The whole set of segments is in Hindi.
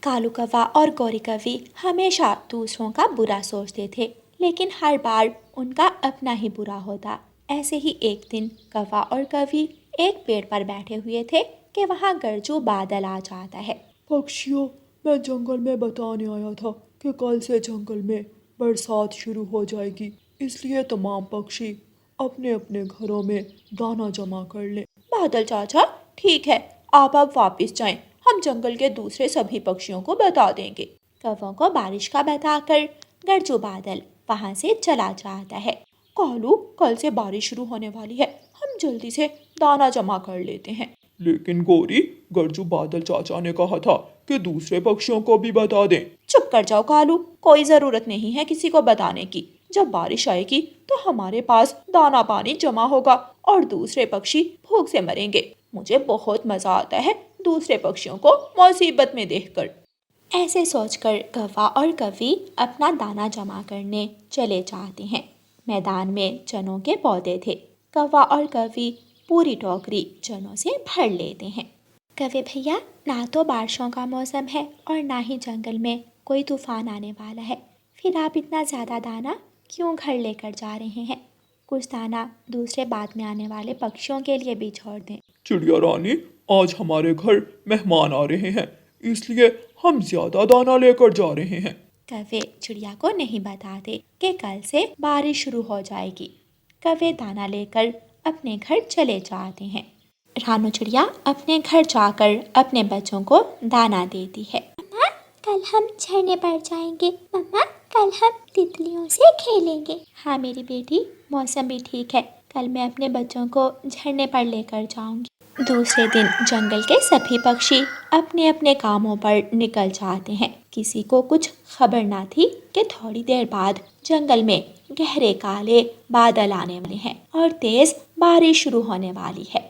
कालू कौवा और गौरी कौवी हमेशा दूसरों का बुरा सोचते थे, लेकिन हर बार उनका अपना ही बुरा होता। ऐसे ही एक दिन कौवा और कौवी एक पेड़ पर बैठे हुए थे कि वहाँ गरजू बादल आ जाता है। पक्षियों, मैं जंगल में बताने आया था कि कल से जंगल में बरसात शुरू हो जाएगी, इसलिए तमाम पक्षी अपने अपने घरों में दाना जमा कर लें। बादल चाचा, ठीक है, आप अब वापस जाएं, हम जंगल के दूसरे सभी पक्षियों को बता देंगे। कौवों को बारिश का बताकर गरजू बादल वहाँ से चला जाता है। कालू, कल से बारिश शुरू होने वाली है, हम जल्दी से दाना जमा कर लेते हैं। लेकिन गौरी, गरजू बादल चाचा ने कहा था कि दूसरे पक्षियों को भी बता दें। चुप कर जाओ कालू, कोई जरूरत नहीं है किसी को बताने की। जब बारिश आएगी तो हमारे पास दाना पानी जमा होगा और दूसरे पक्षी भूख से मरेंगे। मुझे बहुत मजा आता है दूसरे पक्षियों को मुसीबत में देखकर। ऐसे सोचकर कौवा और कौवी अपना दाना जमा करने चले जाते हैं। मैदान में चनों के पौधे थे। कौवा और कौवी पूरी टोकरी चनों से भर लेते हैं। कौवे भैया, ना तो बारिशों का मौसम है और ना ही जंगल में कोई तूफान आने वाला है, फिर आप इतना ज़्यादा दाना क्यों घर लेकर जा रहे हैं? कुछ दाना दूसरे बाद में आने वाले पक्षियों के लिए भी छोड़ दें। चिड़िया रानी, आज हमारे घर मेहमान आ रहे हैं, इसलिए हम ज्यादा दाना लेकर जा रहे हैं। कौवे चिड़िया को नहीं बताते कि कल से बारिश शुरू हो जाएगी। कौवे दाना लेकर अपने घर चले जाते हैं। रानू चिड़िया अपने घर जाकर अपने बच्चों को दाना देती है। मम्मा, कल हम झरने पर जाएंगे। मम्मा, कल हम तितलियों से खेलेंगे। हाँ मेरी बेटी, मौसम भी ठीक है, कल मैं अपने बच्चों को झरने पर लेकर जाऊंगी। दूसरे दिन जंगल के सभी पक्षी अपने अपने कामों पर निकल जाते हैं। किसी को कुछ खबर ना थी कि थोड़ी देर बाद जंगल में गहरे काले बादल आने वाले हैं और तेज बारिश शुरू होने वाली है।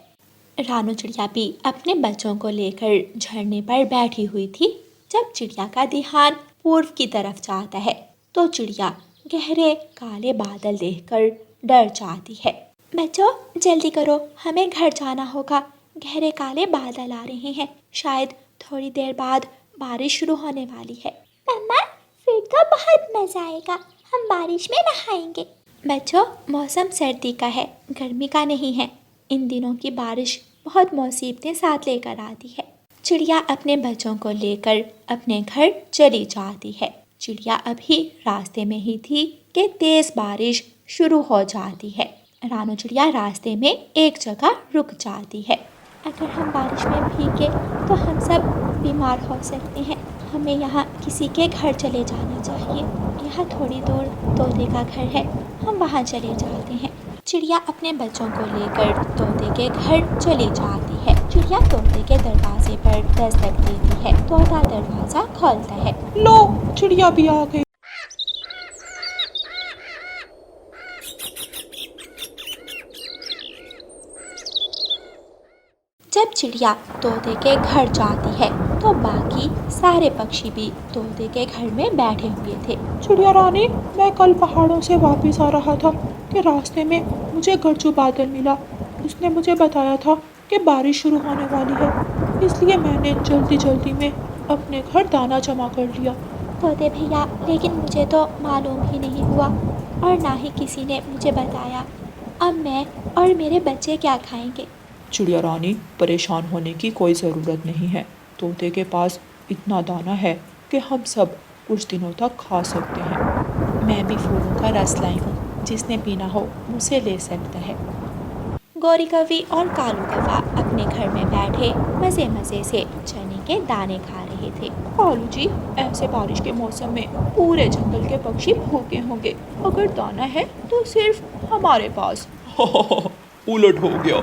रानू चिड़िया भी अपने बच्चों को लेकर झरने पर बैठी हुई थी। जब चिड़िया का ध्यान पूर्व की तरफ जाता है तो चिड़िया गहरे काले बादल देखकर डर जाती है। बच्चों, जल्दी करो, हमें घर जाना होगा। गहरे काले बादल आ रहे हैं, शायद थोड़ी देर बाद बारिश शुरू होने वाली है। मम्मा, फिर तो बहुत मजा आएगा, हम बारिश में नहाएंगे। बच्चों, मौसम सर्दी का है, गर्मी का नहीं है। इन दिनों की बारिश बहुत मुसीबतें साथ लेकर आती है। चिड़िया अपने बच्चों को लेकर अपने घर चली जाती है। चिड़िया अभी रास्ते में ही थी कि तेज बारिश शुरू हो जाती है। रानू चिड़िया रास्ते में एक जगह रुक जाती है। अगर हम बारिश में भीगे तो हम सब बीमार हो सकते हैं। हमें यहाँ किसी के घर चले जाना चाहिए। यहाँ थोड़ी दूर तोते का घर है, हम वहाँ चले जाते हैं। चिड़िया अपने बच्चों को लेकर तोते के घर चली जाती है। चिड़िया तोते के दरवाजे पर दस्तक देती है। तोता दरवाजा खोलता है। लो, चिड़िया भी आ गई। जब चिड़िया तोते के घर जाती है तो बाकी सारे पक्षी भी तोते के घर में बैठे हुए थे। चिड़िया रानी, मैं कल पहाड़ों से वापस आ रहा था कि रास्ते में मुझे गरजू बादल मिला। उसने मुझे बताया था कि बारिश शुरू होने वाली है, इसलिए मैंने जल्दी जल्दी में अपने घर दाना जमा कर लिया। तोते भैया, लेकिन मुझे तो मालूम ही नहीं हुआ और ना ही किसी ने मुझे बताया। अब मैं और मेरे बच्चे क्या खाएंगे? चिड़िया रानी, परेशान होने की कोई ज़रूरत नहीं है। तोते के पास इतना दाना है कि हम सब कुछ दिनों तक खा सकते हैं। मैं भी फूलों का रस लाई हूँ, जिसने पीना हो मुझसे ले सकता है। गौरी कौवी और कालू कौवा अपने घर में बैठे मज़े मज़े से चने के दाने खा रहे थे। कालू जी, ऐसे बारिश के मौसम में पूरे जंगल के पक्षी भूखे होंगे। अगर दाना है तो सिर्फ हमारे पास। उलट हो गया,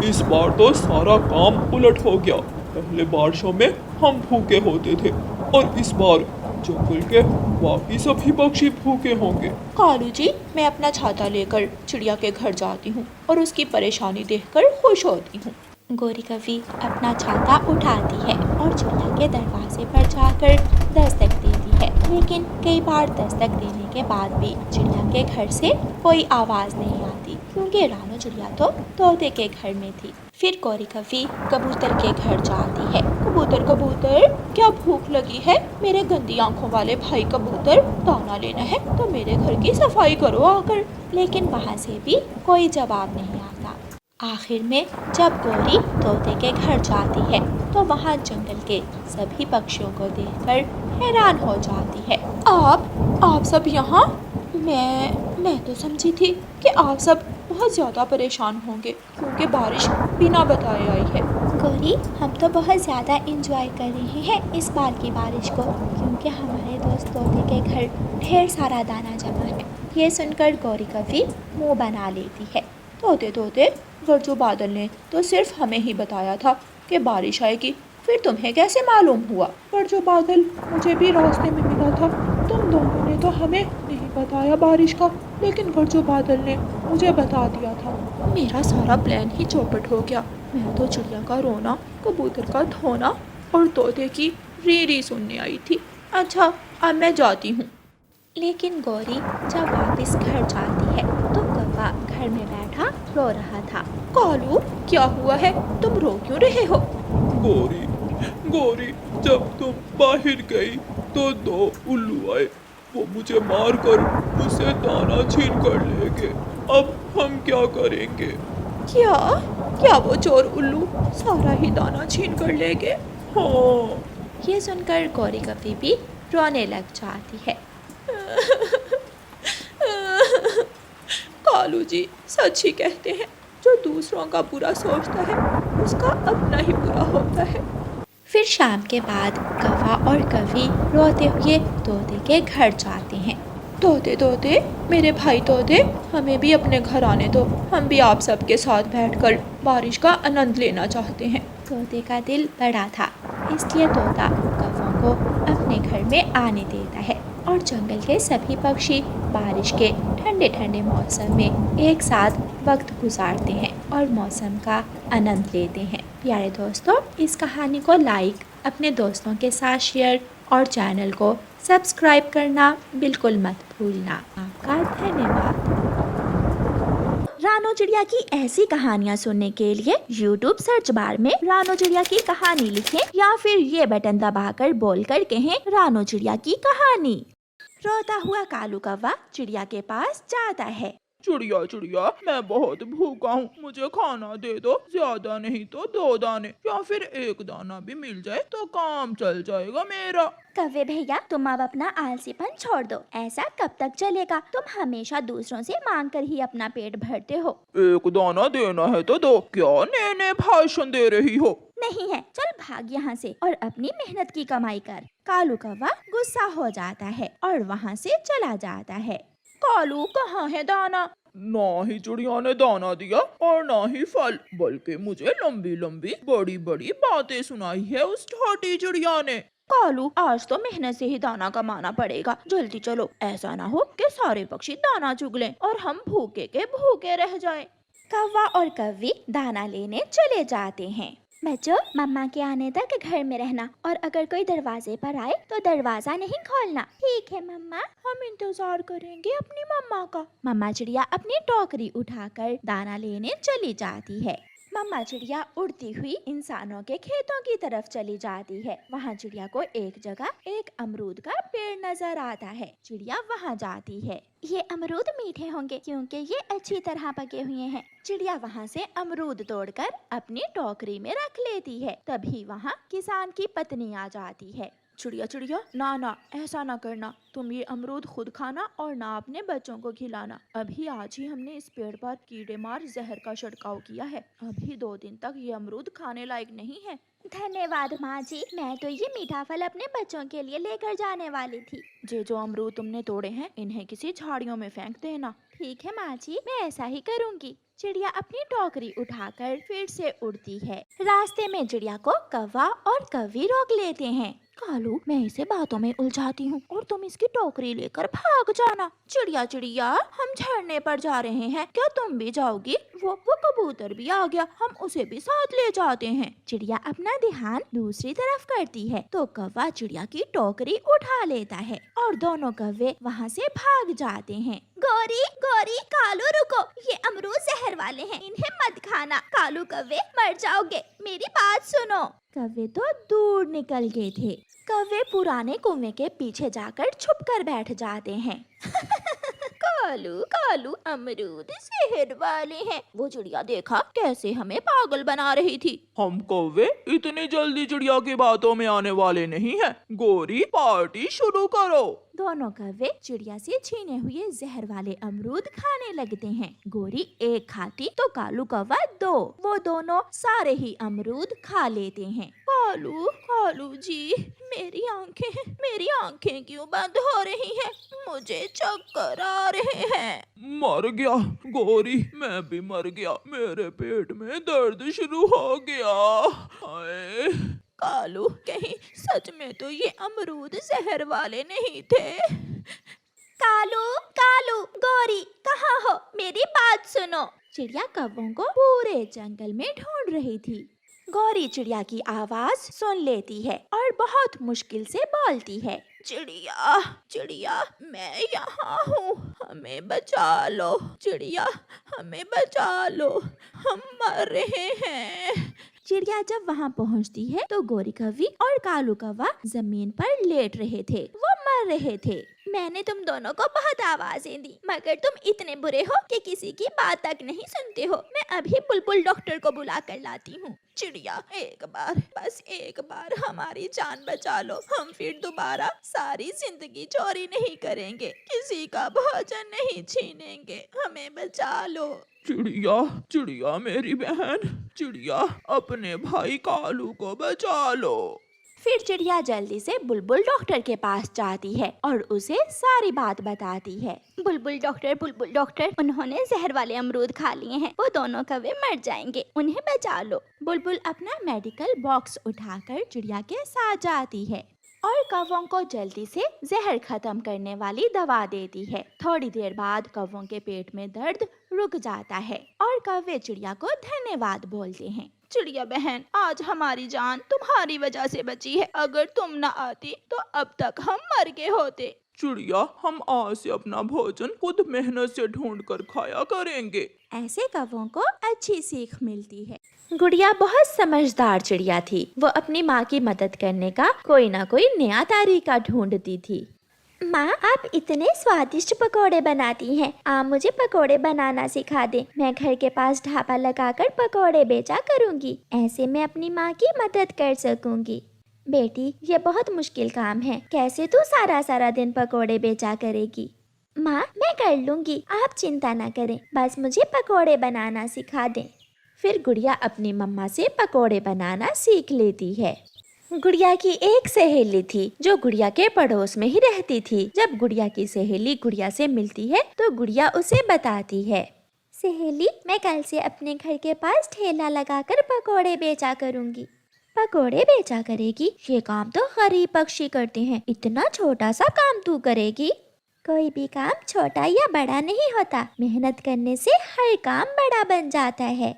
इस बार तो सारा काम उलट हो गया। पहले बारिशों में हम भूखे होते थे और इस बार जंगल के बाकी सभी पक्षी भूखे होंगे। कालू जी, मैं अपना छाता लेकर चिड़िया के घर जाती हूँ और उसकी परेशानी देखकर खुश होती हूँ। गौरी कौवी अपना छाता उठाती है और चिड़िया के दरवाजे पर जाकर दस्तक देती है। लेकिन कई बार दस्तक देने के बाद भी चिड़िया के घर से कोई आवाज़ नहीं आती, क्योंकि रानू चिड़िया तो तोते के घर में थी। फिर गौरी कभी कबूतर के घर जाती है। कबूतर कबूतर, क्या भूख लगी है? मेरे गंदी आंखों वाले भाई कबूतर, दाना लेना है तो मेरे घर की सफाई करो आकर। लेकिन वहाँ से भी कोई जवाब नहीं आता। आखिर में जब गौरी तोते के घर जाती है तो वहाँ जंगल के सभी पक्षियों को देखकर हैरान हो जाती है। आप सब यहाँ? मैं तो समझी थी कि आप सब बहुत ज़्यादा परेशान होंगे क्योंकि बारिश बिना बताए आई है। गौरी, हम तो बहुत ज़्यादा इंजॉय कर रहे हैं इस बार की बारिश को, क्योंकि हमारे दोस्त तोते के घर ढेर सारा दाना जमा है। ये सुनकर गौरी कभी मुंह बना लेती है। तोते, वर्जो बादल ने तो सिर्फ हमें ही बताया था कि बारिश आएगी, फिर तुम्हें कैसे मालूम हुआ? वर्जो बादल मुझे भी रास्ते में मिला था। तुम दोनों ने तो हमें नहीं बताया बारिश का, लेकिन वर्जो बादल ने मुझे बता दिया था। मेरा सारा प्लान ही चौपट हो गया। मैं तो चिड़िया का रोना, कबूतर का धोना और तोते की री सुनने आई थी। अच्छा, अब मैं जाती हूँ। लेकिन गौरी जब वापस घर जाती है तो कौवा घर में बैठा रो रहा था। कालू, क्या हुआ है? तुम रो क्यों रहे हो? गौरी, जब तुम बाहर गई तो 2 उल्लू आए। वो मुझे मारकर मुझसे दाना छीन कर ले गए। अब हम क्या करेंगे? क्या वो चोर उल्लू सारा ही दाना छीन कर ले गए? हाँ। ये सुनकर गौरी कभी भी रोने लग जाती है। कालू जी सच ही कहते हैं, जो दूसरों का बुरा सोचता है उसका अपना ही बुरा होता है। फिर शाम के बाद कौवा और कवि रोते हुए तोते के घर जाते हैं। तोते, मेरे भाई तोते, हमें भी अपने घर आने दो। हम भी आप सबके साथ बैठकर बारिश का आनंद लेना चाहते हैं। तोते का दिल बड़ा था, इसलिए तोता कौवों को अपने घर में आने देता है और जंगल के सभी पक्षी बारिश के ठंडे ठंडे मौसम में एक साथ वक्त गुजारते हैं और मौसम का आनंद लेते हैं। प्यारे दोस्तों, इस कहानी को लाइक, अपने दोस्तों के साथ शेयर और चैनल को सब्सक्राइब करना बिल्कुल मत भूलना। आपका धन्यवाद। रानो चिड़िया की ऐसी कहानियाँ सुनने के लिए YouTube सर्च बार में रानो चिड़िया की कहानी लिखें या फिर ये बटन दबाकर बोलकर कहें रानो चिड़िया की कहानी। रोता हुआ कालू कौवा चिड़िया के पास जाता है। चिड़िया, मैं बहुत भूखा हूँ, मुझे खाना दे दो। ज्यादा नहीं तो 2 दाने या फिर 1 दाना भी मिल जाए तो काम चल जाएगा मेरा। कौवे भैया, तुम अब अपना आलसीपन छोड़ दो। ऐसा कब तक चलेगा? तुम हमेशा दूसरों से मांग कर ही अपना पेट भरते हो। 1 दाना देना है तो दो। क्या नए भाषण दे रही हो? नहीं है, चल भाग यहाँ से और अपनी मेहनत की कमाई कर। कालू कौवा गुस्सा हो जाता है और वहाँ से चला जाता है। कालू, कहाँ है दाना? ना ही चिड़िया ने दाना दिया और ना ही फल, बल्कि मुझे लंबी लंबी बड़ी बड़ी बातें सुनाई है उस छोटी चिड़िया ने। कालू, आज तो मेहनत से ही दाना कमाना पड़ेगा। जल्दी चलो, ऐसा ना हो कि सारे पक्षी दाना चुग लें और हम भूखे के भूखे रह जाएं। कौवा और कौवी दाना लेने चले जाते हैं। बच्चों, मम्मा के आने तक घर में रहना और अगर कोई दरवाजे पर आए तो दरवाजा नहीं खोलना। ठीक है मम्मा। हम इंतजार करेंगे अपनी मम्मा का। मम्मा चिड़िया अपनी टोकरी उठाकर दाना लेने चली जाती है। मम्मा चिड़िया उड़ती हुई इंसानों के खेतों की तरफ चली जाती है। वहाँ चिड़िया को एक जगह एक अमरूद का पेड़ नजर आता है। चिड़िया वहाँ जाती है। ये अमरूद मीठे होंगे क्योंकि ये अच्छी तरह पके हुए हैं। चिड़िया वहाँ से अमरूद तोड़कर अपनी टोकरी में रख लेती है। तभी वहाँ किसान की पत्नी आ जाती है। चिड़िया, ना, ऐसा ना करना। तुम ये अमरूद खुद खाना और ना अपने बच्चों को खिलाना। अभी आज ही हमने इस पेड़ पर कीड़े मार जहर का छिड़काव किया है। अभी 2 दिन तक ये अमरूद खाने लायक नहीं है। धन्यवाद माँ जी, मैं तो ये मीठा फल अपने बच्चों के लिए लेकर जाने वाली थी। जो अमरूद तुमने तोड़े हैं, इन्हें किसी झाड़ियों में फेंक देना। ठीक है माँ जी, मैं ऐसा ही करूँगी। चिड़िया अपनी टोकरी उठाकर फिर से उड़ती है। रास्ते में चिड़िया को कौवा और कौवी रोक लेते हैं। कालू, मैं इसे बातों में उलझाती हूँ और तुम इसकी टोकरी लेकर भाग जाना। चिड़िया चिड़िया, हम झरने पर जा रहे हैं, क्या तुम भी जाओगी? वो कबूतर भी आ गया, हम उसे भी साथ ले जाते हैं। चिड़िया अपना ध्यान दूसरी तरफ करती है तो कौवा चिड़िया की टोकरी उठा लेता है और दोनों कौवे वहाँ से भाग जाते हैं। गोरी गोरी, कालू रुको, ये अमरूद जहर वाले हैं, इन्हें मत खाना। कालू कौवे मर जाओगे, मेरी बात सुनो। कौवे तो दूर निकल गए थे। कौवे पुराने कुएं के पीछे जाकर छुप कर बैठ जाते हैं। कालू कालू, अमरूद जहर वाले हैं। वो चिड़िया देखा कैसे हमें पागल बना रही थी। हम कौवे इतनी जल्दी चिड़िया की बातों में आने वाले नहीं हैं। गोरी, पार्टी शुरू करो। दोनों कौवे चिड़िया से छीने हुए जहर वाले अमरूद खाने लगते हैं। गोरी एक खाती तो कालू कौवा दो। वो दोनों सारे ही अमरूद खा लेते हैं। कालू कालू जी, मेरी आंखें क्यों बंद हो रही हैं? मुझे चक्कर आ रहे हैं। मर गया गोरी, मैं भी मर गया, मेरे पेट में दर्द शुरू हो गया। हाय। कालू, कहीं सच में तो ये अमरूद जहर वाले नहीं थे? कालू कालू, गोरी कहाँ हो? मेरी बात सुनो। चिड़िया कौवों को पूरे जंगल में ढूंढ रही थी। गौरी चिड़िया की आवाज सुन लेती है और बहुत मुश्किल से बोलती है। चिड़िया चिड़िया, मैं यहाँ हूँ, हमें बचा लो। चिड़िया, हमें बचा लो, हम मर रहे हैं। चिड़िया जब वहाँ पहुँचती है तो गोरी कौवी और कालू कौवा जमीन पर लेट रहे थे, वो मर रहे थे। मैंने तुम दोनों को बहुत आवाजें दी, मगर तुम इतने बुरे हो कि किसी की बात तक नहीं सुनते हो। मैं अभी बुलबुल डॉक्टर को बुला कर लाती हूँ। चिड़िया, एक बार, बस एक बार हमारी जान बचा लो, हम फिर दोबारा सारी जिंदगी चोरी नहीं करेंगे, किसी का भोजन नहीं छीनेंगे, हमें बचा लो। चिड़िया चिड़िया, मेरी बहन चिड़िया, अपने भाई कालू को बचा लो। फिर चिड़िया जल्दी से बुलबुल डॉक्टर के पास जाती है और उसे सारी बात बताती है। बुलबुल डॉक्टर, उन्होंने जहर वाले अमरूद खा लिए हैं, वो दोनों कौवे मर जाएंगे, उन्हें बचा लो। बुलबुल अपना मेडिकल बॉक्स उठाकर चिड़िया के साथ जाती है और कौवों को जल्दी से जहर खत्म करने वाली दवा देती है। थोड़ी देर बाद कौवों के पेट में दर्द रुक जाता है और कौवे चिड़िया को धन्यवाद बोलते हैं। चिड़िया बहन, आज हमारी जान तुम्हारी वजह से बची है, अगर तुम न आती तो अब तक हम मर गए होते। चिड़िया, हम आज से अपना भोजन खुद मेहनत से ढूंढ कर खाया करेंगे। ऐसे कौवों को अच्छी सीख मिलती है। गुड़िया बहुत समझदार चिड़िया थी। वो अपनी माँ की मदद करने का कोई ना कोई नया तरीका ढूंढती थी। माँ, आप इतने स्वादिष्ट पकोड़े बनाती हैं, आप मुझे पकोड़े बनाना सिखा दें। मैं घर के पास ढाबा लगाकर पकोड़े बेचा करूँगी, ऐसे मैं अपनी माँ की मदद कर सकूँगी। बेटी, ये बहुत मुश्किल काम है, कैसे तू सारा दिन पकोड़े बेचा करेगी? माँ, मैं कर लूँगी, आप चिंता ना करें, बस मुझे पकोड़े बनाना सिखा दें। फिर गुड़िया अपनी मम्मा से पकोड़े बनाना सीख लेती है। गुड़िया की एक सहेली थी जो गुड़िया के पड़ोस में ही रहती थी। जब गुड़िया की सहेली गुड़िया से मिलती है तो गुड़िया उसे बताती है, सहेली, मैं कल से अपने घर के पास ठेला लगाकर पकोड़े बेचा करूँगी। पकोड़े बेचा करेगी? ये काम तो गरीब पक्षी करते हैं, इतना छोटा सा काम तू करेगी? कोई भी काम छोटा या बड़ा नहीं होता, मेहनत करने से हर काम बड़ा बन जाता है।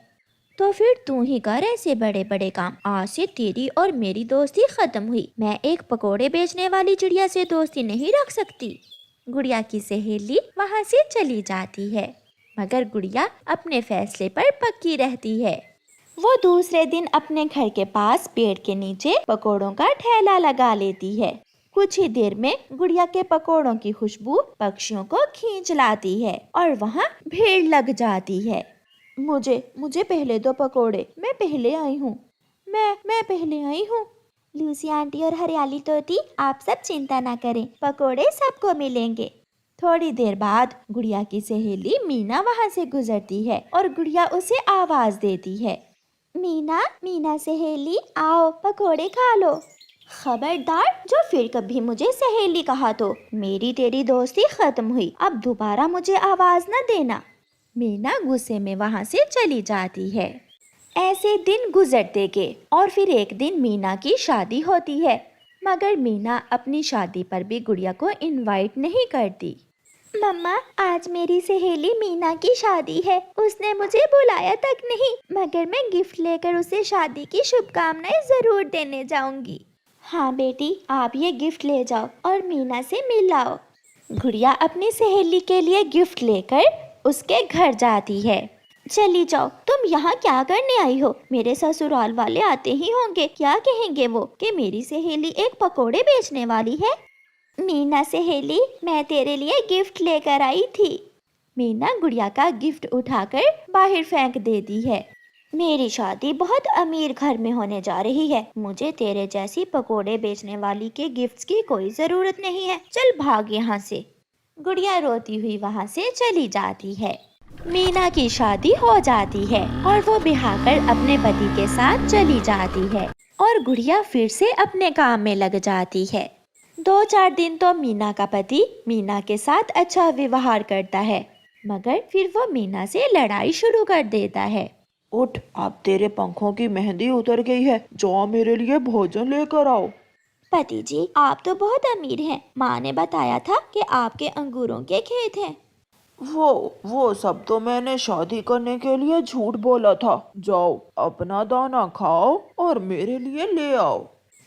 तो फिर तू ही कर ऐसे बड़े बड़े काम। आज से तेरी और मेरी दोस्ती खत्म हुई। मैं एक पकोड़े बेचने वाली चिड़िया से दोस्ती नहीं रख सकती। गुड़िया की सहेली वहाँ से चली जाती है, मगर गुड़िया अपने फैसले पर पक्की रहती है। वो दूसरे दिन अपने घर के पास पेड़ के नीचे पकोड़ों का ठेला लगा लेती है। कुछ ही देर में गुड़िया के पकोड़ों की खुशबू पक्षियों को खींच लाती है और वहाँ भीड़ लग जाती है। मुझे पहले दो पकोड़े, मैं पहले आई हूँ, मैं पहले आई हूँ। लूसी आंटी और हरियाली तोती, आप सब चिंता ना करें, पकोड़े सबको मिलेंगे। थोड़ी देर बाद गुड़िया की सहेली मीना वहाँ से गुजरती है और गुड़िया उसे आवाज देती है, मीना सहेली, आओ पकोड़े खा लो। खबरदार, जो फिर कभी मुझे सहेली कहा तो मेरी तेरी दोस्ती खत्म हुई, अब दोबारा मुझे आवाज न देना। मीना गुस्से में वहाँ से चली जाती है। ऐसे दिन गुजरते गए और फिर एक दिन मीना की शादी होती है। मगर मीना अपनी शादी पर भी गुड़िया को इनवाइट नहीं करती। मम्मा, आज मेरी सहेली मीना की शादी है। उसने मुझे बुलाया तक नहीं, मगर मैं गिफ्ट लेकर उसे शादी की शुभकामनाएं जरूर देने जाऊंगी। हाँ बेटी, आप ये गिफ्ट ले जाओ और मीना से मिल आओ। गुड़िया अपनी सहेली के लिए गिफ्ट लेकर उसके घर जाती है। चली जाओ, तुम यहाँ क्या करने आई हो? मेरे ससुराल वाले आते ही होंगे, क्या कहेंगे वो कि मेरी सहेली एक पकोड़े बेचने वाली है। मीना सहेली, मैं तेरे लिए गिफ्ट लेकर आई थी। मीना गुड़िया का गिफ्ट उठाकर बाहर फेंक देती है। मेरी शादी बहुत अमीर घर में होने जा रही है, मुझे तेरे जैसी पकोड़े बेचने वाली के गिफ्ट्स की कोई जरूरत नहीं है। चल भाग यहाँ से। गुड़िया रोती हुई वहाँ से चली जाती है। मीना की शादी हो जाती है और वो ब्याह कर अपने पति के साथ चली जाती है और गुड़िया फिर से अपने काम में लग जाती है। 2-4 दिन तो मीना का पति मीना के साथ अच्छा व्यवहार करता है, मगर फिर वो मीना से लड़ाई शुरू कर देता है। उठ, अब तेरे पंखों की मेहंदी उतर गई है, जाओ मेरे लिए भोजन लेकर आओ। पति जी, आप तो बहुत अमीर हैं। माँ ने बताया था कि आपके अंगूरों के खेत हैं। वो सब तो मैंने शादी करने के लिए झूठ बोला था। जाओ अपना दाना खाओ और मेरे लिए ले आओ।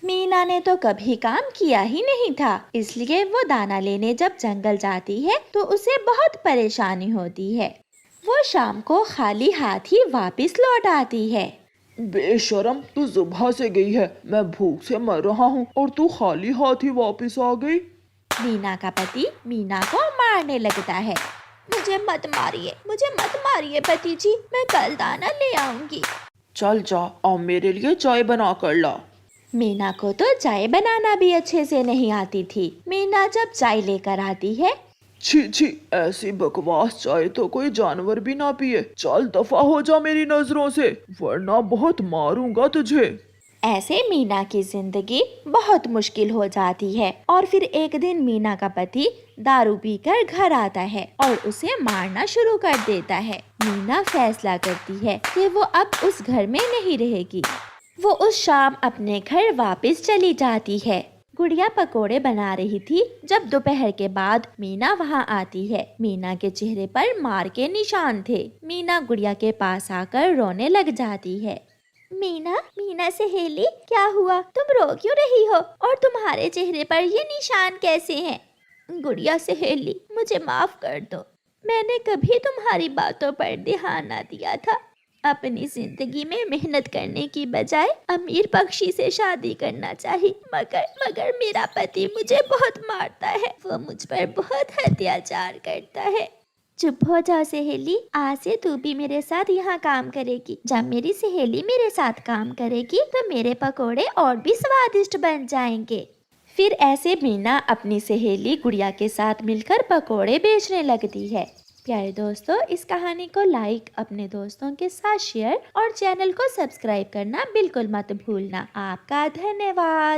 मीना ने तो कभी काम किया ही नहीं था, इसलिए वो दाना लेने जब जंगल जाती है तो उसे बहुत परेशानी होती है। वो शाम को खाली हाथ ही वापस लौट आती है। बेशरम, तू सुबह से गई है, मैं भूख से मर रहा हूँ और तू खाली हाथ ही वापस आ गई। मीना का पति मीना को मारने लगता है। मुझे मत मारिए पति जी, मैं कल दाना ले आऊंगी। चल जा, और मेरे लिए चाय बना कर ला। मीना को तो चाय बनाना भी अच्छे से नहीं आती थी। मीना जब चाय लेकर आती है, छी छी, ऐसी बकवास चाय तो कोई जानवर भी ना पिए। चल दफा हो जा मेरी नजरों से, वरना बहुत मारूंगा तुझे। ऐसे मीना की जिंदगी बहुत मुश्किल हो जाती है और फिर एक दिन मीना का पति दारू पीकर घर आता है और उसे मारना शुरू कर देता है। मीना फैसला करती है कि वो अब उस घर में नहीं रहेगी। वो उस शाम अपने घर वापस चली जाती है। गुड़िया पकोड़े बना रही थी जब दोपहर के बाद मीना वहाँ आती है। मीना के चेहरे पर मार के निशान थे। मीना गुड़िया के पास आकर रोने लग जाती है। मीना सहेली, क्या हुआ? तुम रो क्यों रही हो और तुम्हारे चेहरे पर ये निशान कैसे हैं? गुड़िया सहेली, मुझे माफ कर दो। मैंने कभी तुम्हारी बातों पर ध्यान न दिया था। अपनी जिंदगी में मेहनत करने की बजाय अमीर पक्षी से शादी करना चाहिए, मगर मेरा पति मुझे बहुत मारता है। वो मुझ पर बहुत अत्याचार करता है। चुप हो जाओ सहेली, आज से तू भी मेरे साथ यहाँ काम करेगी। जब मेरी सहेली मेरे साथ काम करेगी तो मेरे पकोड़े और भी स्वादिष्ट बन जाएंगे। फिर ऐसे मीना अपनी सहेली गुड़िया के साथ मिलकर पकोड़े बेचने लगती है। प्यारे दोस्तों, इस कहानी को लाइक, अपने दोस्तों के साथ शेयर और चैनल को सब्सक्राइब करना बिल्कुल मत भूलना। आपका धन्यवाद।